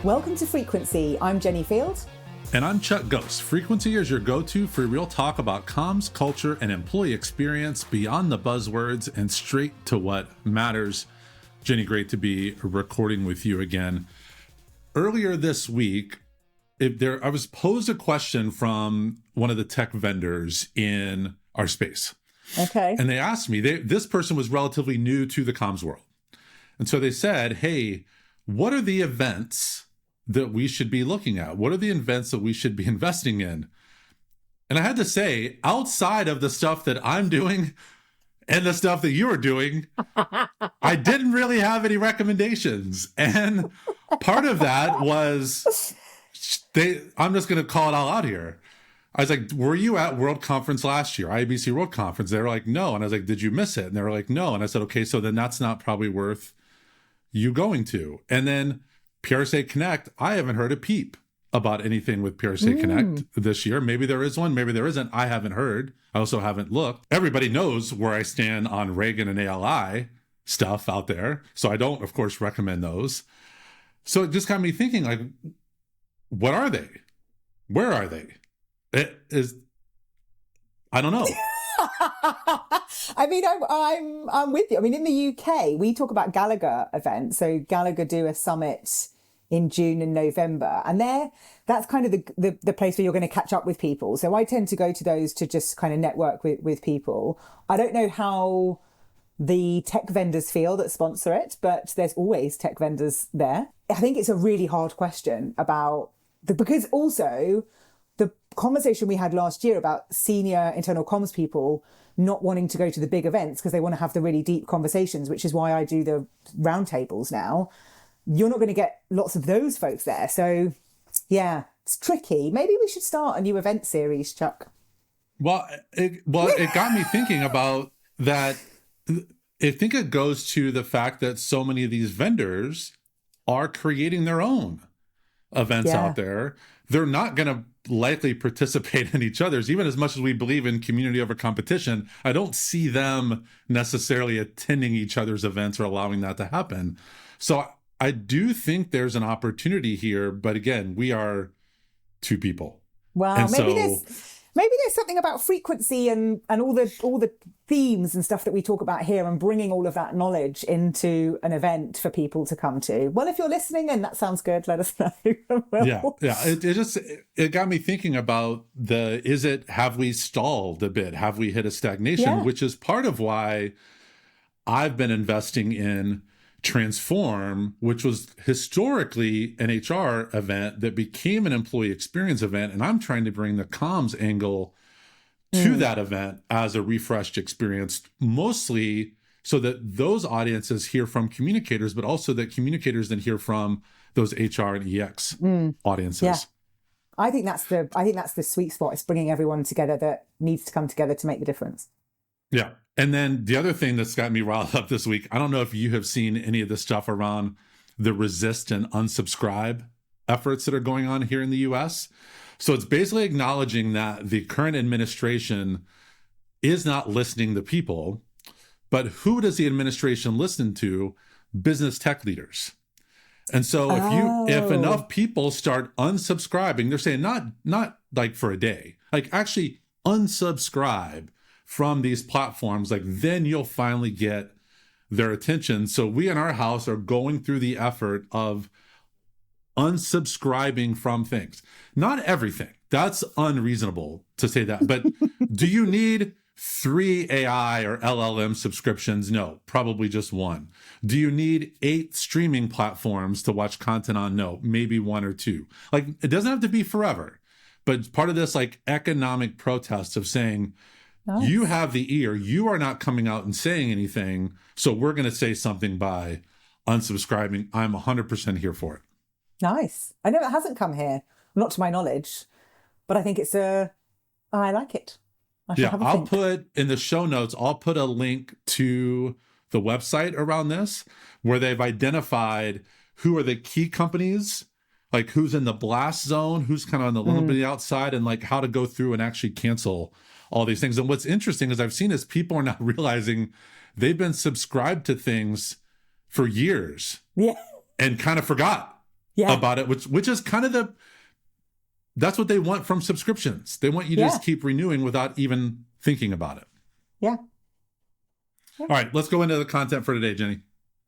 Welcome to Frequency. I'm Jenny Field. And I'm Chuck Gose. Frequency is your go-to for real talk about comms, culture, and employee experience beyond the buzzwords and straight to what matters. Jenny, great to be recording with you again. Earlier this week, I was posed a question from one of the tech vendors in our space. Okay. And they asked me, this person was relatively new to the comms world. And so they said, hey, what are the events that we should be looking at? What are the events that we should be investing in? And I had to say, outside of the stuff that I'm doing and the stuff that you are doing, I didn't really have any recommendations. And part of that was, I'm just going to call it all out here. I was like, were you at World Conference last year, IBC World Conference? They were like, no. And I was like, did you miss it? And they were like, no. And I said, okay, so then that's not probably worth you going to. And then PRSA Connect, I haven't heard a peep about anything with PRSA Connect this year. Maybe there is one, maybe there isn't. I haven't heard. I also haven't looked. Everybody knows where I stand on Reagan and ALI stuff out there. So I don't, of course, recommend those. So it just got me thinking, like, what are they? Where are they? I don't know. I mean, I'm with you. I mean, in the UK, we talk about Gallagher events. So Gallagher do a summit in June and November, and that's kind of the place where you're going to catch up with people. So I tend to go to those to just kind of network with people. I don't know how the tech vendors feel that sponsor it, but there's always tech vendors there. I think it's a really hard question because also the conversation we had last year about senior internal comms people not wanting to go to the big events because they want to have the really deep conversations, which is why I do the roundtables now. You're not going to get lots of those folks there. So yeah, it's tricky. Maybe we should start a new event series, Chuck. Well, it got me thinking about that. I think it goes to the fact that so many of these vendors are creating their own events out there. They're not going to likely participate in each other's, even as much as we believe in community over competition. I don't see them necessarily attending each other's events or allowing that to happen. So I do think there's an opportunity here, but again, we are two people. Well, and maybe there's something about frequency and all the themes and stuff that we talk about here, and bringing all of that knowledge into an event for people to come to. Well, if you're listening and that sounds good, let us know. Yeah. It got me thinking about have we stalled a bit? Have we hit a stagnation? Which is part of why I've been investing in Transform, which was historically an HR event that became an employee experience event. And I'm trying to bring the comms angle to that event as a refreshed experience, mostly so that those audiences hear from communicators, but also that communicators then hear from those HR and EX audiences. Yeah. I think that's the sweet spot. It's bringing everyone together that needs to come together to make the difference. Yeah. And then the other thing that's got me riled up this week, I don't know if you have seen any of the stuff around the resist and unsubscribe efforts that are going on here in the US. So it's basically acknowledging that the current administration is not listening to people, but who does the administration listen to? Business tech leaders. And so if enough people start unsubscribing, they're saying not like for a day, like actually unsubscribe from these platforms, like then you'll finally get their attention. So we in our house are going through the effort of unsubscribing from things. Not everything. That's unreasonable to say that. But do you need 3 AI or LLM subscriptions? No, probably just 1. Do you need 8 streaming platforms to watch content on? No, maybe 1 or 2. Like, it doesn't have to be forever. But part of this like economic protest of saying, nice. You have the ear, you are not coming out and saying anything, so we're going to say something by unsubscribing. I'm 100% here for it. Nice. I know it hasn't come here, not to my knowledge, but I think I like it. I'll put in the show notes, I'll put a link to the website around this where they've identified who are the key companies, like who's in the blast zone, who's kind of on the little bit outside, and like how to go through and actually cancel all these things. And what's interesting is I've seen is people are not realizing they've been subscribed to things for years and kind of forgot. Yeah. about it, which is kind of that's what they want from subscriptions. They want you to just keep renewing without even thinking about it. Yeah. All right, let's go into the content for today, Jenny.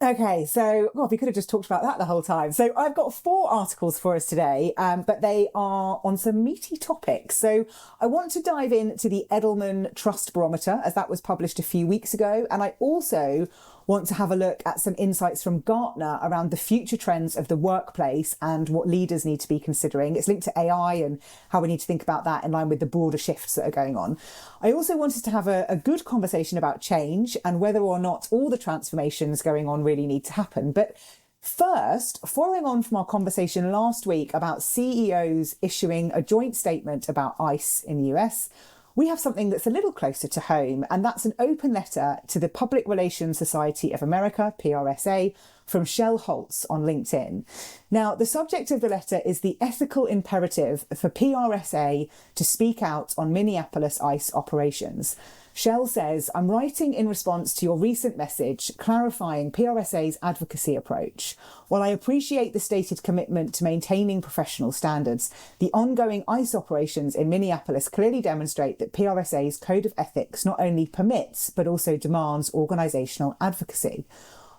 Okay, so we could have just talked about that the whole time. So I've got 4 articles for us today, but they are on some meaty topics. So I want to dive into the Edelman Trust Barometer, as that was published a few weeks ago. And I also want to have a look at some insights from Gartner around the future trends of the workplace and what leaders need to be considering. It's linked to AI and how we need to think about that in line with the broader shifts that are going on. I also wanted to have a good conversation about change and whether or not all the transformations going on really need to happen. But first, following on from our conversation last week about CEOs issuing a joint statement about ICE in the US, we have something that's a little closer to home, and that's an open letter to the Public Relations Society of America, PRSA, from Shel Holtz on LinkedIn. Now, the subject of the letter is the ethical imperative for PRSA to speak out on Minneapolis ICE operations. Shel says, I'm writing in response to your recent message clarifying PRSA's advocacy approach. While I appreciate the stated commitment to maintaining professional standards, the ongoing ICE operations in Minneapolis clearly demonstrate that PRSA's code of ethics not only permits, but also demands organisational advocacy.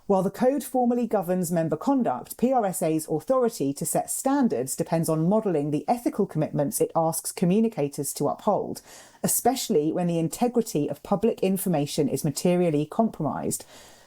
While the code formally governs member conduct, PRSA's authority to set standards depends on modelling the ethical commitments it asks communicators to uphold, especially when the integrity of public information is materially compromised.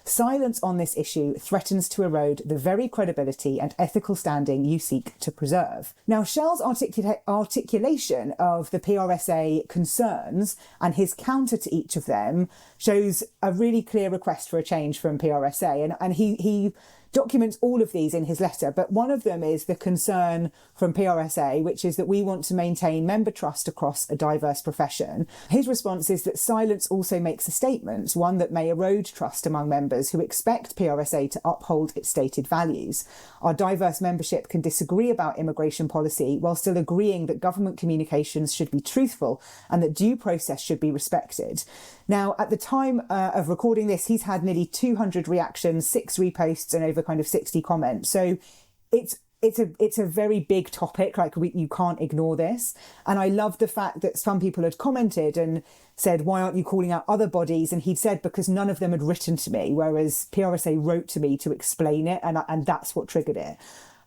Silence on this issue threatens to erode the very credibility and ethical standing you seek to preserve. Now, Shel's articulation of the PRSA concerns and his counter to each of them shows a really clear request for a change from PRSA. And he documents all of these in his letter, but one of them is the concern from PRSA, which is that we want to maintain member trust across a diverse profession. His response is that silence also makes a statement, one that may erode trust among members who expect PRSA to uphold its stated values. Our diverse membership can disagree about immigration policy while still agreeing that government communications should be truthful and that due process should be respected. Now, at the time of recording this, he's had nearly 200 reactions, 6 reposts, and over kind of 60 comments. So it's a very big topic. You can't ignore this. And I love the fact that some people had commented and said, why aren't you calling out other bodies? And he'd said, because none of them had written to me, whereas PRSA wrote to me to explain it. And that's what triggered it.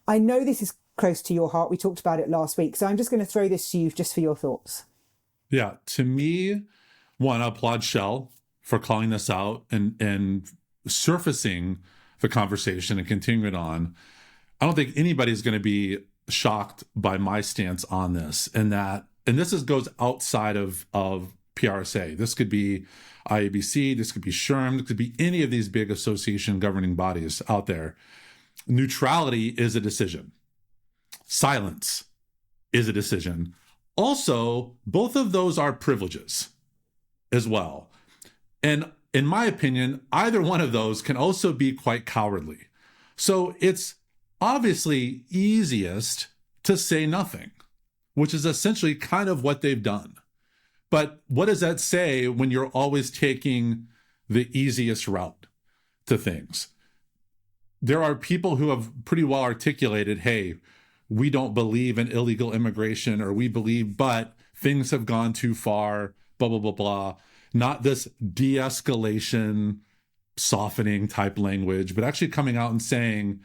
I know this is close to your heart. We talked about it last week. So I'm just going to throw this to you just for your thoughts. Yeah, to me, one, I applaud Shel for calling this out and surfacing the conversation and continuing it on. I don't think anybody's going to be shocked by my stance on this, and this goes outside of PRSA. This could be IABC, this could be SHRM, this could be any of these big association governing bodies out there. Neutrality is a decision. Silence is a decision. Also, both of those are privileges as well. And in my opinion, either one of those can also be quite cowardly. So it's obviously easiest to say nothing, which is essentially kind of what they've done. But what does that say when you're always taking the easiest route to things? There are people who have pretty well articulated, hey, we don't believe in illegal immigration, or we believe, but things have gone too far, blah, blah, blah, blah. Not this de-escalation, softening type language, but actually coming out and saying,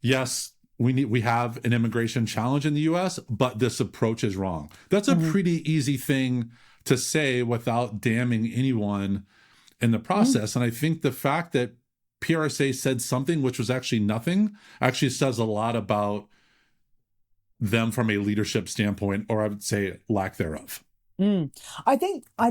yes, we have an immigration challenge in the US, but this approach is wrong. That's a pretty easy thing to say without damning anyone in the process. And I think the fact that PRSA said something which was actually nothing actually says a lot about them from a leadership standpoint, or I would say lack thereof. I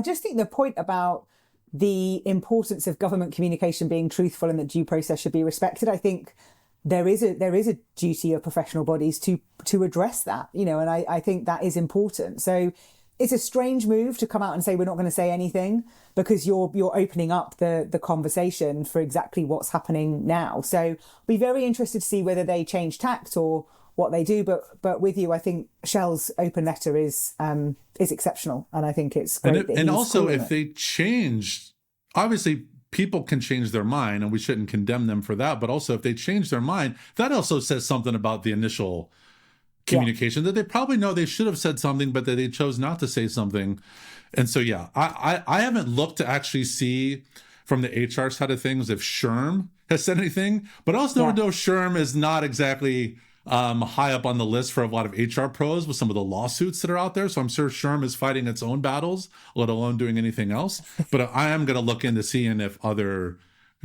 just think the point about the importance of government communication being truthful and that due process should be respected, I think there is a duty of professional bodies to address that, and I think that is important. So it's a strange move to come out and say we're not going to say anything, because you're opening up the conversation for exactly what's happening now. So I'll be very interested to see whether they change tact or what they do, but with you, I think Shel's open letter is exceptional, and I think it's great. And also, if they change, obviously people can change their mind and we shouldn't condemn them for that. But also if they change their mind, that also says something about the initial communication that they probably know they should have said something, but that they chose not to say something. And so, yeah, I haven't looked to actually see from the HR side of things if SHRM has said anything, but also know SHRM is not exactly high up on the list for a lot of HR pros with some of the lawsuits that are out there. So I'm sure SHRM is fighting its own battles, let alone doing anything else. But I am going to look into seeing if other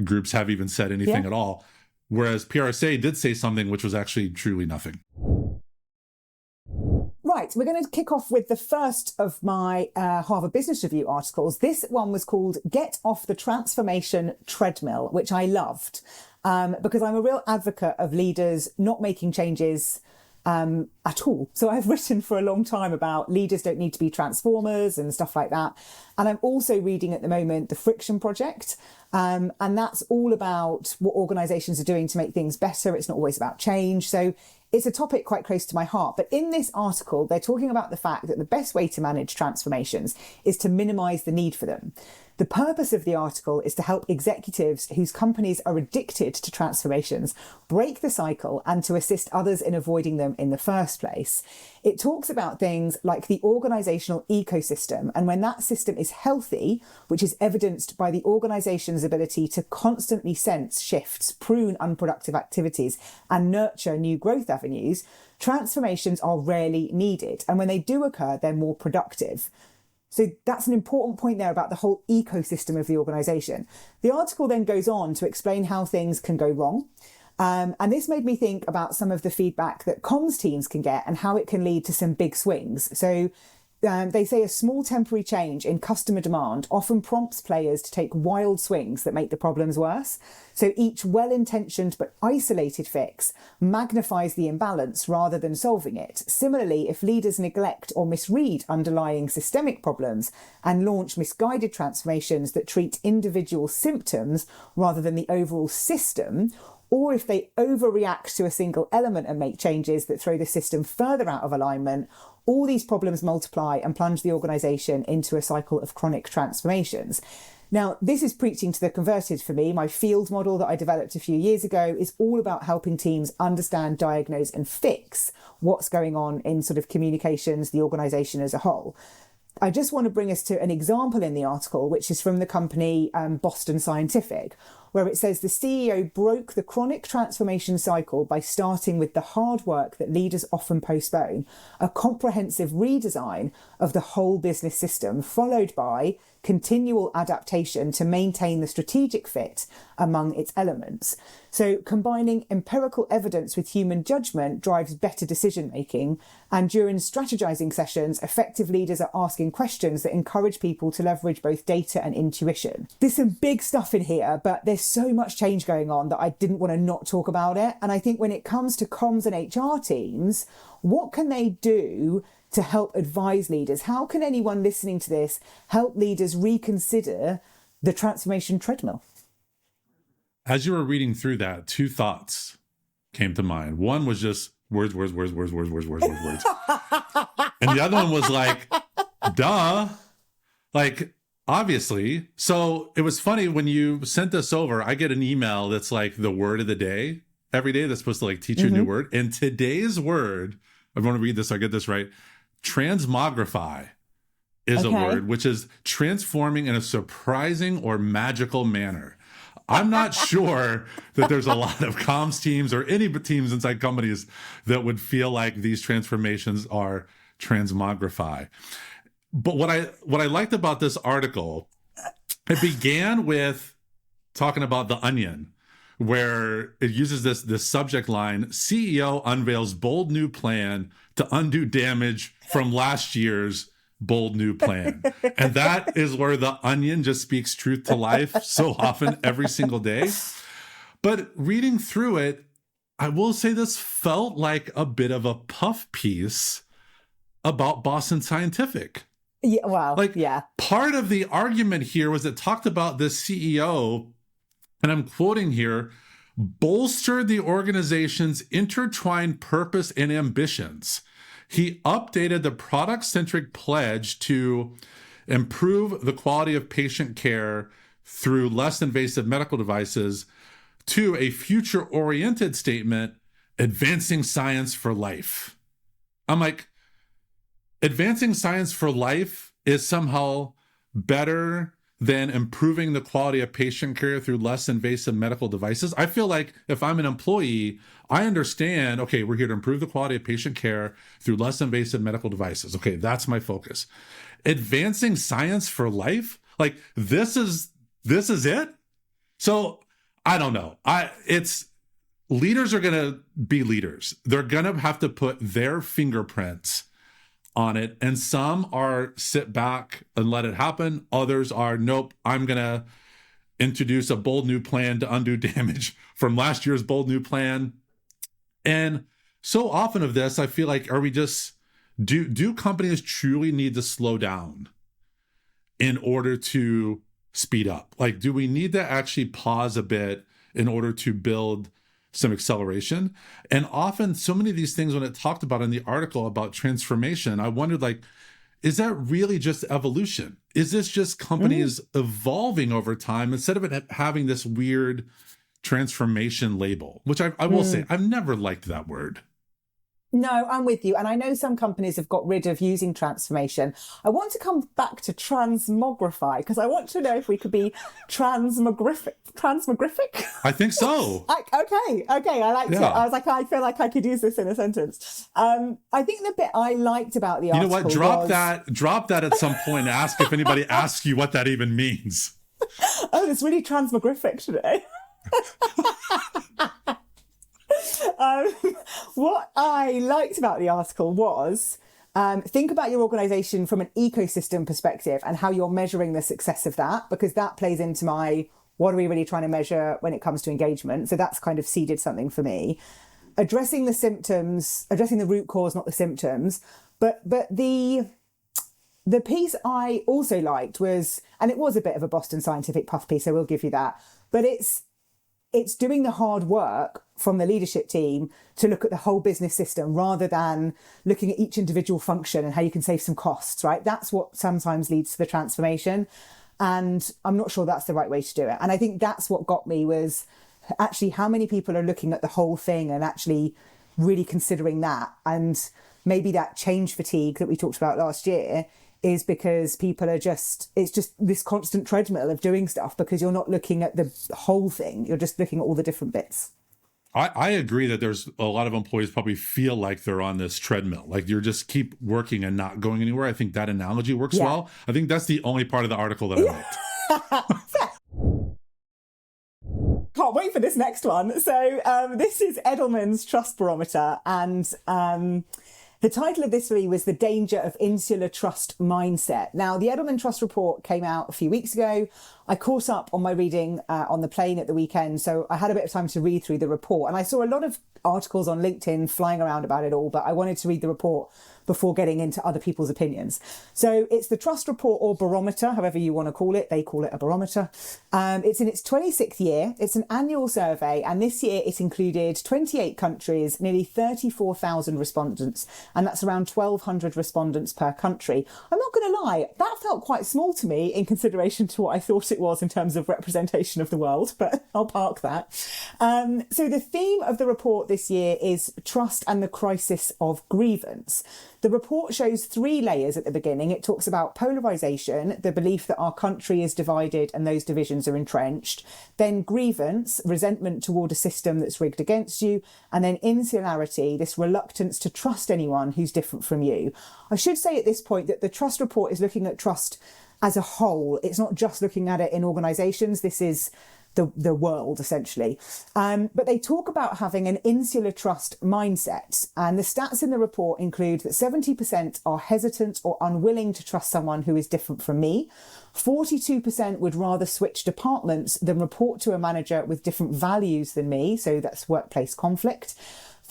groups have even said anything at all. Whereas PRSA did say something which was actually truly nothing. Right, we're going to kick off with the first of my Harvard Business Review articles. This one was called Get Off the Transformation Treadmill, which I loved because I'm a real advocate of leaders not making changes at all. So I've written for a long time about leaders don't need to be transformers and stuff like that. And I'm also reading at the moment The Friction Project. And that's all about what organizations are doing to make things better. It's not always about change. So it's a topic quite close to my heart. But in this article, they're talking about the fact that the best way to manage transformations is to minimize the need for them. The purpose of the article is to help executives whose companies are addicted to transformations break the cycle and to assist others in avoiding them in the first place. It talks about things like the organizational ecosystem, and when that system is healthy, which is evidenced by the organization's ability to constantly sense shifts, prune unproductive activities, and nurture new growth avenues, transformations are rarely needed. And when they do occur, they're more productive. So that's an important point there about the whole ecosystem of the organisation. The article then goes on to explain how things can go wrong. And this made me think about some of the feedback that comms teams can get and how it can lead to some big swings. So they say a small temporary change in customer demand often prompts players to take wild swings that make the problems worse. So each well-intentioned but isolated fix magnifies the imbalance rather than solving it. Similarly, if leaders neglect or misread underlying systemic problems and launch misguided transformations that treat individual symptoms rather than the overall system, or if they overreact to a single element and make changes that throw the system further out of alignment, all these problems multiply and plunge the organisation into a cycle of chronic transformations. Now, this is preaching to the converted for me. My field model that I developed a few years ago is all about helping teams understand, diagnose and fix what's going on in sort of communications, the organisation as a whole. I just want to bring us to an example in the article, which is from the company Boston Scientific, where it says the CEO broke the chronic transformation cycle by starting with the hard work that leaders often postpone, a comprehensive redesign of the whole business system, followed by continual adaptation to maintain the strategic fit among its elements. So combining empirical evidence with human judgment drives better decision making. And during strategizing sessions, effective leaders are asking questions that encourage people to leverage both data and intuition. There's some big stuff in here, but there's so much change going on that I didn't want to not talk about it. And I think when it comes to comms and HR teams, what can they do to help advise leaders? How can anyone listening to this help leaders reconsider the transformation treadmill? As you were reading through that, two thoughts came to mind. One was just words. And the other one was like, duh, like, obviously. So it was funny when you sent this over, I get an email that's like the word of the day every day that's supposed to like teach you a new word. And today's word, I want to read this so I get this right. Transmogrify is a word which is transforming in a surprising or magical manner. I'm not sure that there's a lot of comms teams or any teams inside companies that would feel like these transformations are transmogrify. But what I liked about this article, it began with talking about the Onion, where it uses this subject line, CEO unveils bold new plan to undo damage from last year's bold new plan. And that is where the Onion just speaks truth to life so often every single day. But reading through it, I will say this felt like a bit of a puff piece about Boston Scientific. Yeah, well, Part of the argument here was it talked about this CEO, and I'm quoting here, bolstered the organization's intertwined purpose and ambitions. He updated the product-centric pledge to improve the quality of patient care through less invasive medical devices to a future-oriented statement, advancing science for life. I'm like, advancing science for life is somehow better than improving the quality of patient care through less invasive medical devices. I feel like if I'm an employee, I understand, okay, we're here to improve the quality of patient care through less invasive medical devices. Okay, that's my focus. Advancing science for life? Like, this is it? So I don't know. Leaders are going to be leaders. They're going to have to put their fingerprints on it. And some are sit back and let it happen. Others are, nope, I'm going to introduce a bold new plan to undo damage from last year's bold new plan. And so often of this, I feel like, are we just, do companies truly need to slow down in order to speed up? Like, do we need to actually pause a bit in order to build some acceleration? And often so many of these things, when it talked about in the article about transformation, I wondered, like, is that really just evolution? Is this just companies evolving over time instead of it having this weird transformation label, which I will say, I've never liked that word. No, I'm with you. And I know some companies have got rid of using transformation. I want to come back to transmogrify because I want to know if we could be transmogrific. I think so. Okay. I liked it. I was like, I feel like I could use this in a sentence. I think the bit I liked about the article, you know what? Drop that at some point. Ask if anybody asks you what that even means. Oh, it's really transmogrific today. What I liked about the article was think about your organization from an ecosystem perspective and how you're measuring the success of that, because that plays into my, what are we really trying to measure when it comes to engagement? So that's kind of seeded something for me. Addressing the symptoms, addressing the root cause, not the symptoms. But the piece I also liked was, and it was a bit of a Boston Scientific puff piece, I will give you that, but it's doing the hard work from the leadership team to look at the whole business system rather than looking at each individual function and how you can save some costs, right? That's what sometimes leads to the transformation. And I'm not sure that's the right way to do it. And I think that's what got me was actually how many people are looking at the whole thing and actually really considering that. And maybe that change fatigue that we talked about last year is because people are it's just this constant treadmill of doing stuff because you're not looking at the whole thing. You're just looking at all the different bits. I agree that there's a lot of employees probably feel like they're on this treadmill. Like you're just keep working and not going anywhere. I think that analogy works well. I think that's the only part of the article that I liked. Can't wait for this next one. So this is Edelman's Trust Barometer, and the title of this really was The Danger of Insular Trust Mindset. Now, the Edelman Trust Report came out a few weeks ago. I caught up on my reading on the plane at the weekend, so I had a bit of time to read through the report. And I saw a lot of articles on LinkedIn flying around about it all, but I wanted to read the report before getting into other people's opinions. So it's the Trust Report or Barometer, however you want to call it. They call it a barometer. It's in its 26th year. It's an annual survey, and this year it included 28 countries, nearly 34,000 respondents, and that's around 1,200 respondents per country. I'm not going to lie, that felt quite small to me in consideration to what I thought it was in terms of representation of the world, but I'll park that. So the theme of the report this year is trust and the crisis of grievance. The report shows three layers at the beginning. It talks about polarisation, the belief that our country is divided and those divisions are entrenched. Then grievance, resentment toward a system that's rigged against you. And then insularity, this reluctance to trust anyone who's different from you. I should say at this point that the trust report is looking at trust as a whole. It's not just looking at it in organisations. This is the world, essentially. But they talk about having an insular trust mindset. And the stats in the report include that 70% are hesitant or unwilling to trust someone who is different from me. 42% would rather switch departments than report to a manager with different values than me. So that's workplace conflict.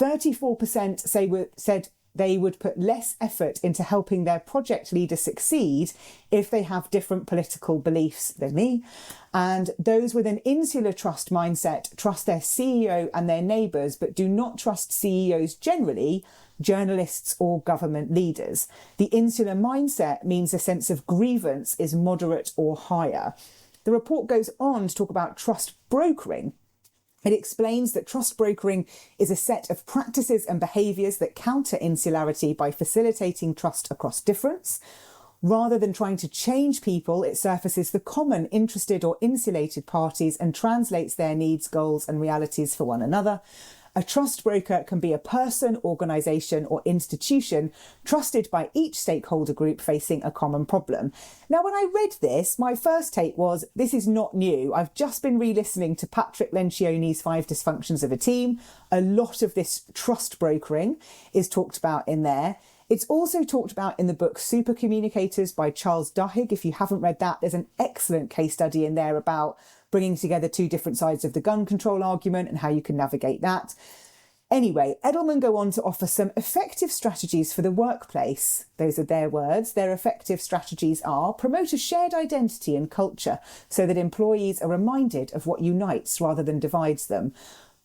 34% said they would put less effort into helping their project leader succeed if they have different political beliefs than me. And those with an insular trust mindset trust their CEO and their neighbours, but do not trust CEOs generally, journalists or government leaders. The insular mindset means a sense of grievance is moderate or higher. The report goes on to talk about trust brokering. It explains that trust brokering is a set of practices and behaviours that counter insularity by facilitating trust across difference. Rather than trying to change people, it surfaces the common interested or insulated parties and translates their needs, goals and realities for one another. A trust broker can be a person, organisation or institution trusted by each stakeholder group facing a common problem. Now, when I read this, my first take was, this is not new. I've just been re-listening to Patrick Lencioni's 5 Dysfunctions of a Team. A lot of this trust brokering is talked about in there. It's also talked about in the book Super Communicators by Charles Duhigg. If you haven't read that, there's an excellent case study in there about bringing together 2 different sides of the gun control argument and how you can navigate that. Anyway, Edelman go on to offer some effective strategies for the workplace. Those are their words. Their effective strategies are: promote a shared identity and culture so that employees are reminded of what unites rather than divides them.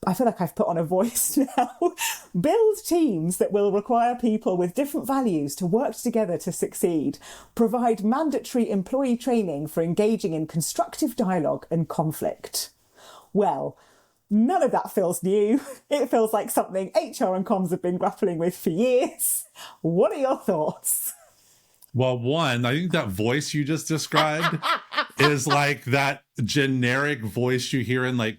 I feel like I've put on a voice now. Build teams that will require people with different values to work together to succeed. Provide mandatory employee training for engaging in constructive dialogue and conflict. Well, none of that feels new. It feels like something HR and comms have been grappling with for years. What are your thoughts? Well, one, I think that voice you just described is like that generic voice you hear in like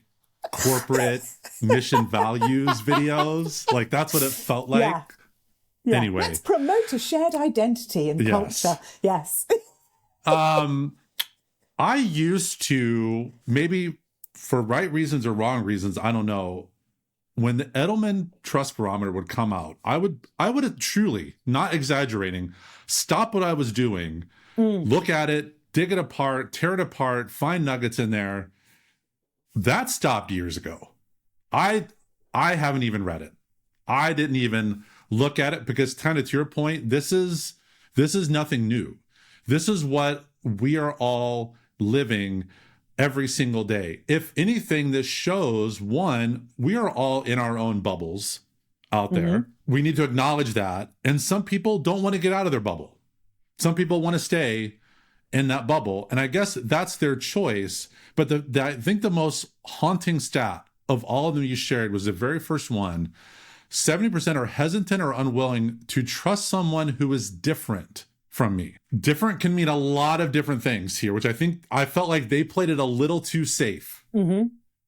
corporate mission values videos. Like that's what it felt like. Yeah. Anyway, let's promote a shared identity and culture. Yes. I used to, maybe for right reasons or wrong reasons, I don't know, when the Edelman Trust Barometer would come out, I would truly, not exaggerating, stop what I was doing, look at it, dig it apart, tear it apart, find nuggets in there. That stopped years ago. I haven't even read it. I didn't even look at it because, kind of to your point, this is nothing new. This is what we are all living every single day. If anything, this shows, one, we are all in our own bubbles out there. We need to acknowledge that. And some people don't want to get out of their bubble. Some people want to stay in that bubble. And I guess that's their choice. But I think the most haunting stat of all of them you shared was the very first one. 70% are hesitant or unwilling to trust someone who is different from me. Different can mean a lot of different things here, which I felt like they played it a little too safe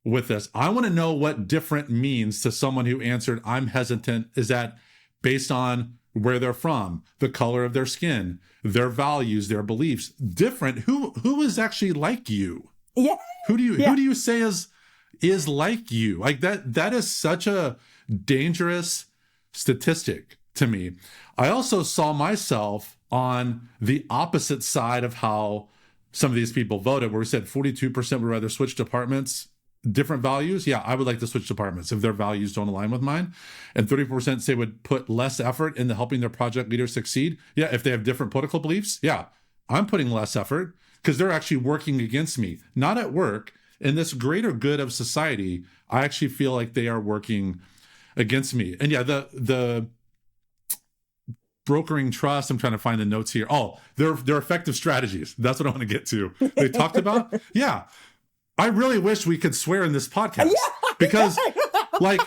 with this. I want to know what different means to someone who answered, I'm hesitant. Is that based on where they're from, the color of their skin, their values, their beliefs? Different. Who is actually like you? Yeah. Who do you say is like you? Like that is such a dangerous statistic to me. I also saw myself on the opposite side of how some of these people voted, where we said 42% would rather switch departments, different values. Yeah, I would like to switch departments if their values don't align with mine. And 34% say would put less effort into helping their project leaders succeed. Yeah, if they have different political beliefs, yeah, I'm putting less effort because they're actually working against me, not at work. In this greater good of society, I actually feel like they are working against me. And yeah, the brokering trust, I'm trying to find the notes here. Oh, they're effective strategies. That's what I want to get to. They talked about, yeah. I really wish we could swear in this podcast because, like,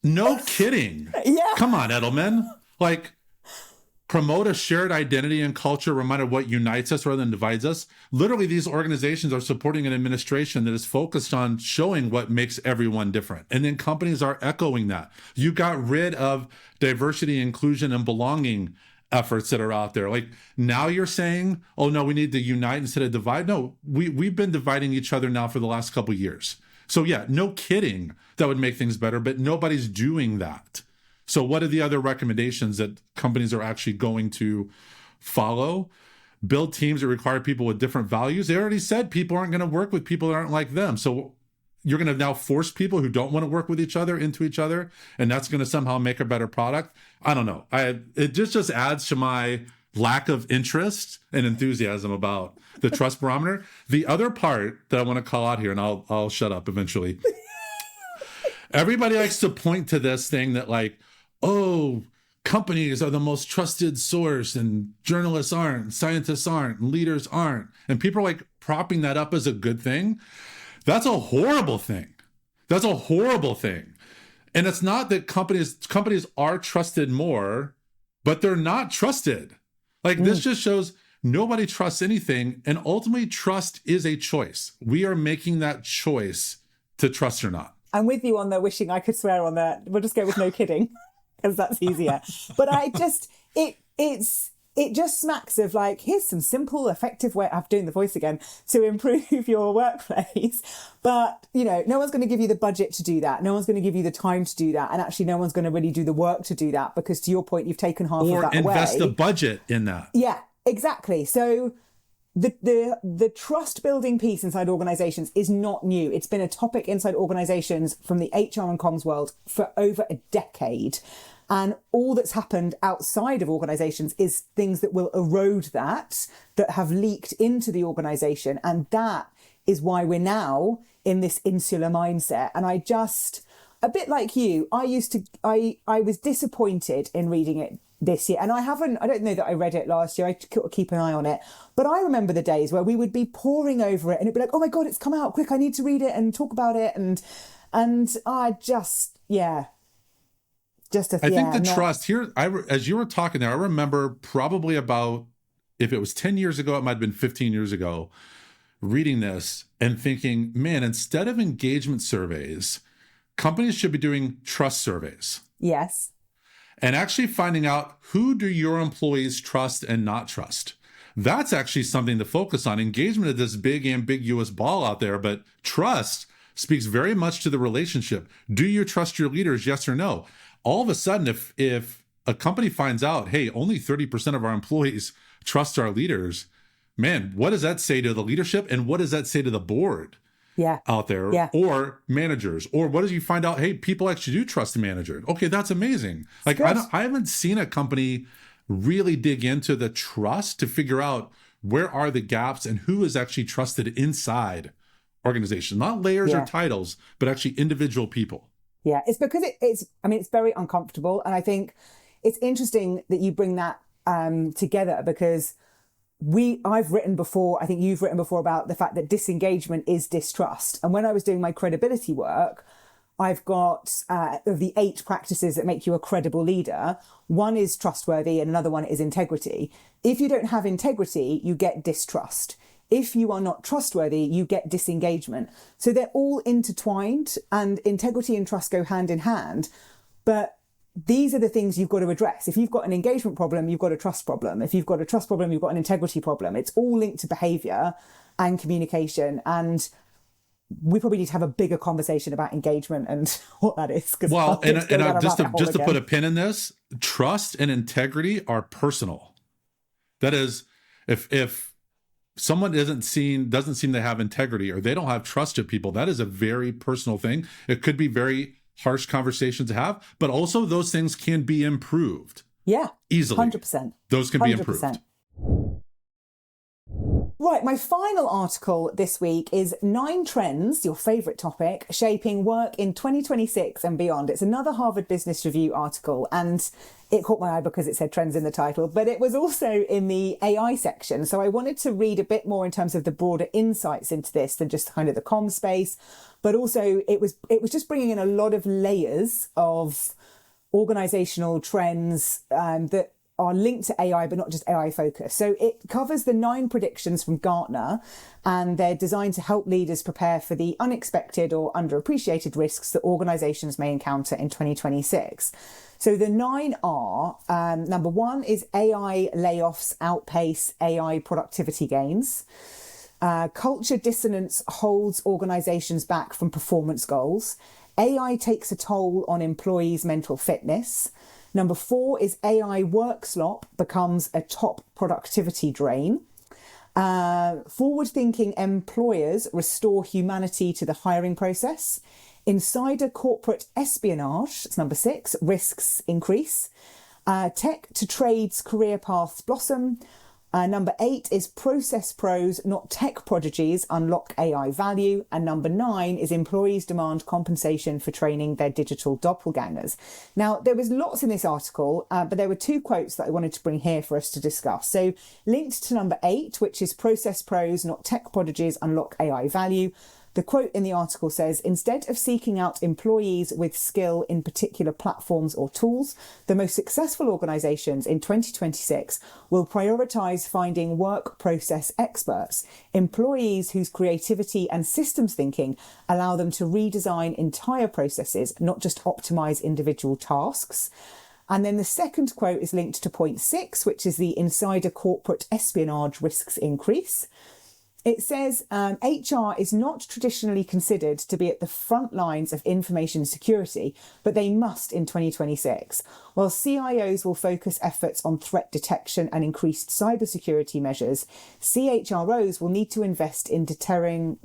no kidding. Yeah. Come on, Edelman. Like, promote a shared identity and culture, remind of what unites us rather than divides us. Literally, these organizations are supporting an administration that is focused on showing what makes everyone different. And then companies are echoing that. You got rid of diversity, inclusion, and belonging efforts that are out there. Like, now you're saying, oh no, we need to unite instead of divide. No, we've been dividing each other now for the last couple of years. So yeah, no kidding, that would make things better, but nobody's doing that. So what are the other recommendations that companies are actually going to follow? Build teams that require people with different values. They already said people aren't going to work with people that aren't like them. So you're going to now force people who don't want to work with each other into each other, and that's going to somehow make a better product. I don't know. It just adds to my lack of interest and enthusiasm about the trust barometer. The other part that I want to call out here, and I'll shut up eventually. Everybody likes to point to this thing that, like, oh, companies are the most trusted source and journalists aren't, scientists aren't, and leaders aren't. And people are like propping that up as a good thing. That's a horrible thing. That's a horrible thing. And it's not that companies are trusted more, but they're not trusted. Like this just shows nobody trusts anything. And ultimately, trust is a choice. We are making that choice to trust or not. I'm with you on the wishing I could swear on that. We'll just go with no kidding, because that's easier. But it just smacks of like, here's some simple, effective way, I'm doing the voice again, to improve your workplace. But, no one's going to give you the budget to do that. No one's going to give you the time to do that. And actually, no one's going to really do the work to do that, because to your point, you've taken half of that away. Or invest the budget in that. Yeah, exactly. So the trust building piece inside organizations is not new. It's been a topic inside organizations from the HR and comms world for over a decade. And all that's happened outside of organizations is things that will erode that have leaked into the organization. And that is why we're now in this insular mindset. And a bit like you, I was disappointed in reading it this year. And I don't know that I read it last year. I keep an eye on it. But I remember the days where we would be poring over it and it'd be like, oh my God, it's come out quick. I need to read it and talk about it. And I just, yeah. I think the trust here, as you were talking there, I remember probably about, if it was 10 years ago, it might have been 15 years ago, reading this and thinking, man, instead of engagement surveys, companies should be doing trust surveys. Yes. And actually finding out, who do your employees trust and not trust? That's actually something to focus on. Engagement is this big, ambiguous ball out there, but trust speaks very much to the relationship. Do you trust your leaders? Yes or no? All of a sudden, if a company finds out, hey, only 30% of our employees trust our leaders, man, what does that say to the leadership? And what does that say to the board out there? Yeah. Or managers? Or what does you find out, hey, people actually do trust the manager? Okay, that's amazing. Like, I haven't seen a company really dig into the trust to figure out where are the gaps and who is actually trusted inside organizations, not layers or titles, but actually individual people. Yeah, it's because it's very uncomfortable. And I think it's interesting that you bring that together, because I've written before, I think you've written before, about the fact that disengagement is distrust. And when I was doing my credibility work, I've got of the 8 practices that make you a credible leader, one is trustworthy and another one is integrity. If you don't have integrity, you get distrust. If you are not trustworthy, you get disengagement. So they're all intertwined, and integrity and trust go hand in hand. But these are the things you've got to address. If you've got an engagement problem, you've got a trust problem. If you've got a trust problem, you've got an integrity problem. It's all linked to behavior and communication. And we probably need to have a bigger conversation about engagement and what that is. Well, and just to put a pin in this, trust and integrity are personal. That is, if someone doesn't seem to have integrity, or they don't have trust of people, that is a very personal thing. It could be very harsh conversations to have, but also those things can be improved. Yeah. Easily. 100%. Those can be improved. Right, my final article this week is 9 trends, your favourite topic, shaping work in 2026 and beyond. It's another Harvard Business Review article, and it caught my eye because it said trends in the title, but it was also in the AI section. So I wanted to read a bit more in terms of the broader insights into this than just kind of the comm space, but also it was just bringing in a lot of layers of organisational trends that are linked to AI, but not just AI focused. So it covers the 9 predictions from Gartner, and they're designed to help leaders prepare for the unexpected or underappreciated risks that organizations may encounter in 2026. So the 9 are, number 1 is AI layoffs outpace AI productivity gains. Culture dissonance holds organizations back from performance goals. AI takes a toll on employees' mental fitness. Number 4 is AI work slop becomes a top productivity drain. Forward-thinking employers restore humanity to the hiring process. Insider corporate espionage, that's number 6, risks increase. Tech to trades career paths blossom. Number 8 is process pros, not tech prodigies, unlock AI value. And number 9 is employees demand compensation for training their digital doppelgangers. Now, there was lots in this article, but there were 2 quotes that I wanted to bring here for us to discuss. So linked to number 8, which is process pros, not tech prodigies, unlock AI value. The quote in the article says, instead of seeking out employees with skill in particular platforms or tools, the most successful organisations in 2026 will prioritise finding work process experts, employees whose creativity and systems thinking allow them to redesign entire processes, not just optimise individual tasks. And then the second quote is linked to point 6, which is the insider corporate espionage risks increase. It says HR is not traditionally considered to be at the front lines of information security, but they must in 2026. While CIOs will focus efforts on threat detection and increased cybersecurity measures, CHROs will need to invest in deterring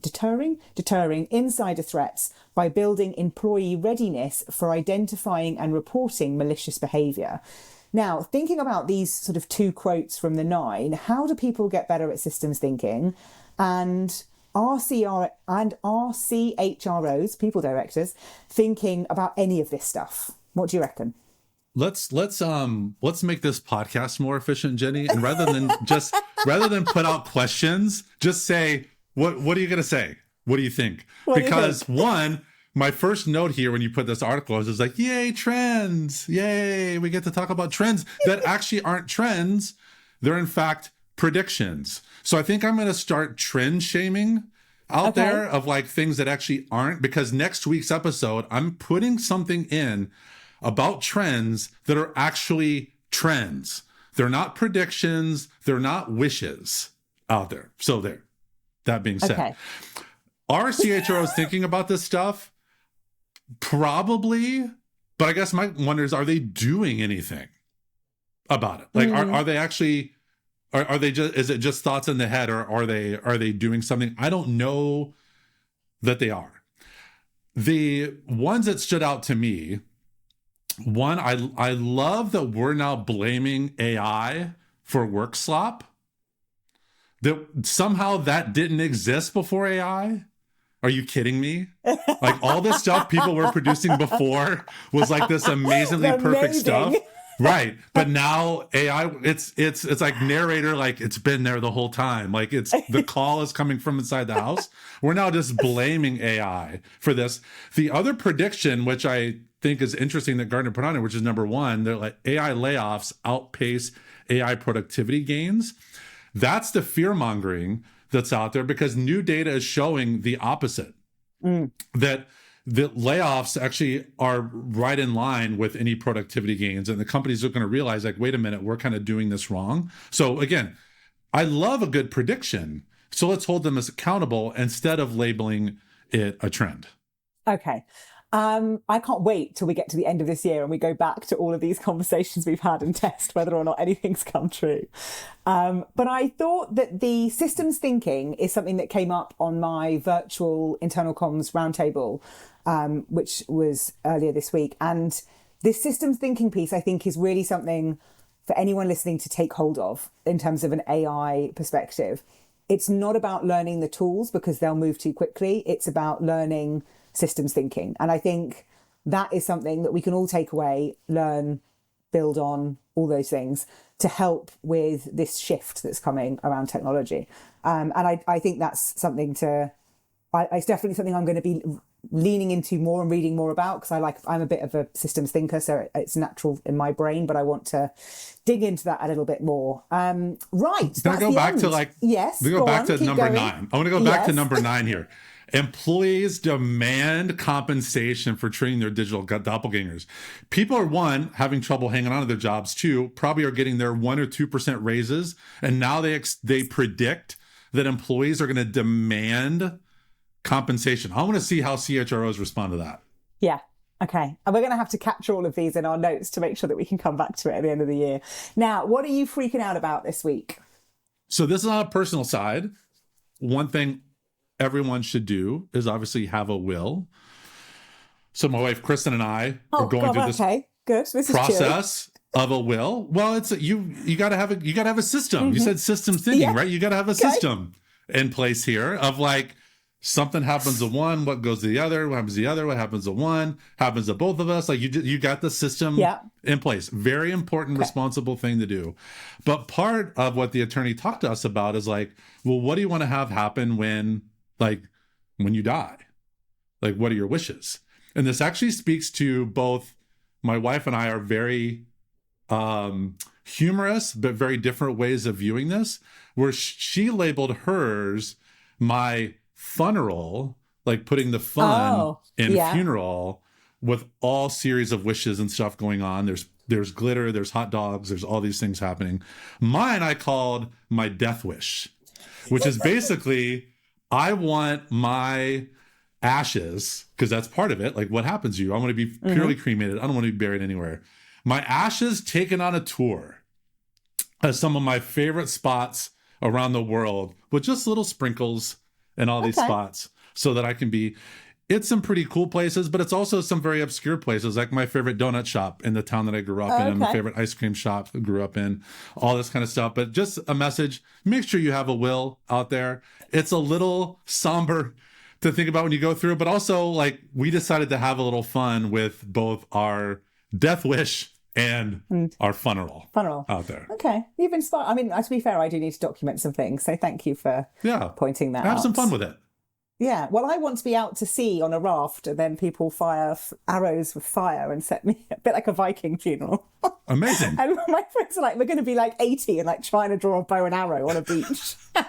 insider threats by building employee readiness for identifying and reporting malicious behaviour. Now, thinking about these sort of 2 quotes from the 9, how do people get better at systems thinking? And are CHROs, people directors, thinking about any of this stuff? What do you reckon? Let's make this podcast more efficient, Jenny. And rather than put out questions, just say, what are you going to say? What do you think? Because one, my first note here when you put this article is like, yay, trends. Yay, we get to talk about trends that actually aren't trends. They're in fact predictions. So I think I'm going to start trend shaming out there of like things that actually aren't, because next week's episode, I'm putting something in about trends that are actually trends. They're not predictions. They're not wishes out there. So there, that being said, are CHROs thinking about this stuff? Probably. But I guess my wonder is, are they doing anything about it? Like, are they actually... Are they just? Is it just thoughts in the head, or are they doing something? I don't know that they are. The ones that stood out to me, one, I love that we're now blaming AI for work slop. That somehow that didn't exist before AI. Are you kidding me? Like all this stuff people were producing before was like this amazingly perfect stuff. Right. But now AI, it's like narrator, like it's been there the whole time. Like it's the call is coming from inside the house. We're now just blaming AI for this. The other prediction, which I think is interesting that Gartner put on it, which is number 1, they're like AI layoffs outpace AI productivity gains. That's the fear mongering that's out there, because new data is showing the opposite. That the layoffs actually are right in line with any productivity gains, and the companies are going to realize, like, wait a minute, we're kind of doing this wrong. So again, I love a good prediction. So let's hold them as accountable instead of labeling it a trend. Okay. I can't wait till we get to the end of this year and we go back to all of these conversations we've had and test whether or not anything's come true. But I thought that the systems thinking is something that came up on my virtual internal comms roundtable, which was earlier this week. And this systems thinking piece, I think, is really something for anyone listening to take hold of in terms of an AI perspective. It's not about learning the tools because they'll move too quickly. It's about learning systems thinking. And I think that is something that we can all take away, learn, build on, all those things to help with this shift that's coming around technology. And I think that's something it's definitely something I'm going to be leaning into more and reading more about, because I'm a bit of a systems thinker, so it's natural in my brain, but I want to dig into that a little bit more. Right. Can I go back to yes, we go back to number 9. I want to go back to number 9 here. Employees demand compensation for training their digital doppelgangers. People are, having trouble hanging on to their jobs. 2, probably are getting their 1 or 2% raises. And now they predict that employees are going to demand compensation. I want to see how CHROs respond to that. Yeah. Okay. And we're going to have to capture all of these in our notes to make sure that we can come back to it at the end of the year. Now, what are you freaking out about this week? So this is on a personal side. One thing everyone should do is obviously have a will. So my wife, Kristen, and I are going through this Good. This process of a will? Well, it's you got to have a system. You said systems thinking, right? You got to have a system in place here of like something happens to one, what goes to the other, what happens to the other, what happens to one, happens to both of us. Like you got the system in place. Very important, responsible thing to do. But part of what the attorney talked to us about is like, well, what do you want to have happen when you die? Like, what are your wishes? And this actually speaks to both my wife and I are very humorous, but very different ways of viewing this, where she labeled hers my funeral, like putting the fun in funeral with all series of wishes and stuff going on. There's glitter, there's hot dogs, there's all these things happening. Mine I called my death wish, which is basically I want my ashes, because that's part of it. Like, what happens to you? I want to be purely cremated. I don't want to be buried anywhere. My ashes taken on a tour of some of my favorite spots around the world with just little sprinkles in all these spots so that I can be. It's some pretty cool places, but it's also some very obscure places, like my favorite donut shop in the town that I grew up in, and my favorite ice cream shop I grew up in, all this kind of stuff. But just a message, make sure you have a will out there. It's a little somber to think about when you go through it, but also like we decided to have a little fun with both our death wish and our funeral out there. Okay. You've inspired. I mean, to be fair, I do need to document some things. So thank you for pointing that out. Have some fun with it. Yeah. Well, I want to be out to sea on a raft and then people fire arrows with fire and set me a bit like a Viking funeral. Amazing. And my friends are like, we're going to be like 80 and like trying to draw a bow and arrow on a beach. I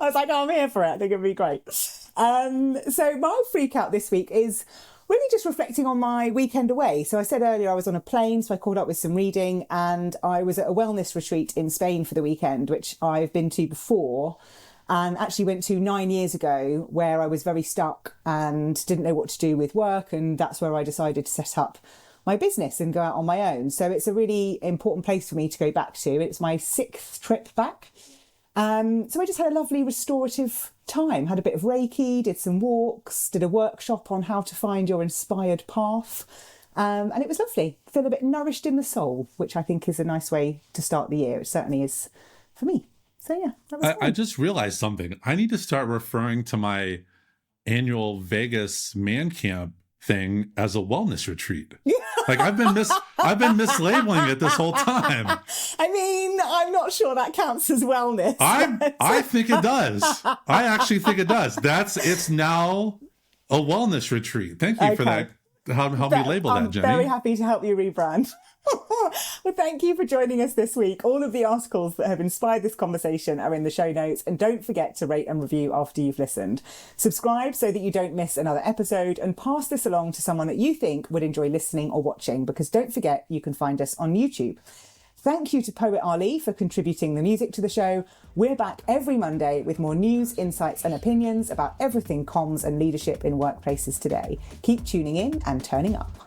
was like, I'm here for it. I think it'd be great. So my freak out this week is really just reflecting on my weekend away. So I said earlier I was on a plane, so I caught up with some reading, and I was at a wellness retreat in Spain for the weekend, which I've been to before and actually went to 9 years ago, where I was very stuck and didn't know what to do with work. And that's where I decided to set up my business and go out on my own. So it's a really important place for me to go back to. It's my 6th trip back. So I just had a lovely restorative time, had a bit of Reiki, did some walks, did a workshop on how to find your inspired path. And it was lovely. Feel a bit nourished in the soul, which I think is a nice way to start the year. It certainly is for me. So yeah, that was I just realized something. I need to start referring to my annual Vegas man camp thing as a wellness retreat. Like I've been mislabeling it this whole time. I mean, I'm not sure that counts as wellness. I think it does. I actually think it does. It's now a wellness retreat. Thank you for that. Help me label that, Jenni. I'm very happy to help you rebrand. Well, thank you for joining us this week. All of the articles that have inspired this conversation are in the show notes, and don't forget to rate and review after you've listened. Subscribe so that you don't miss another episode, and pass this along to someone that you think would enjoy listening or watching, because don't forget you can find us on YouTube. Thank you to Poet Ali for contributing the music to the show. We're back every Monday with more news, insights and opinions about everything comms and leadership in workplaces today. Keep tuning in and turning up.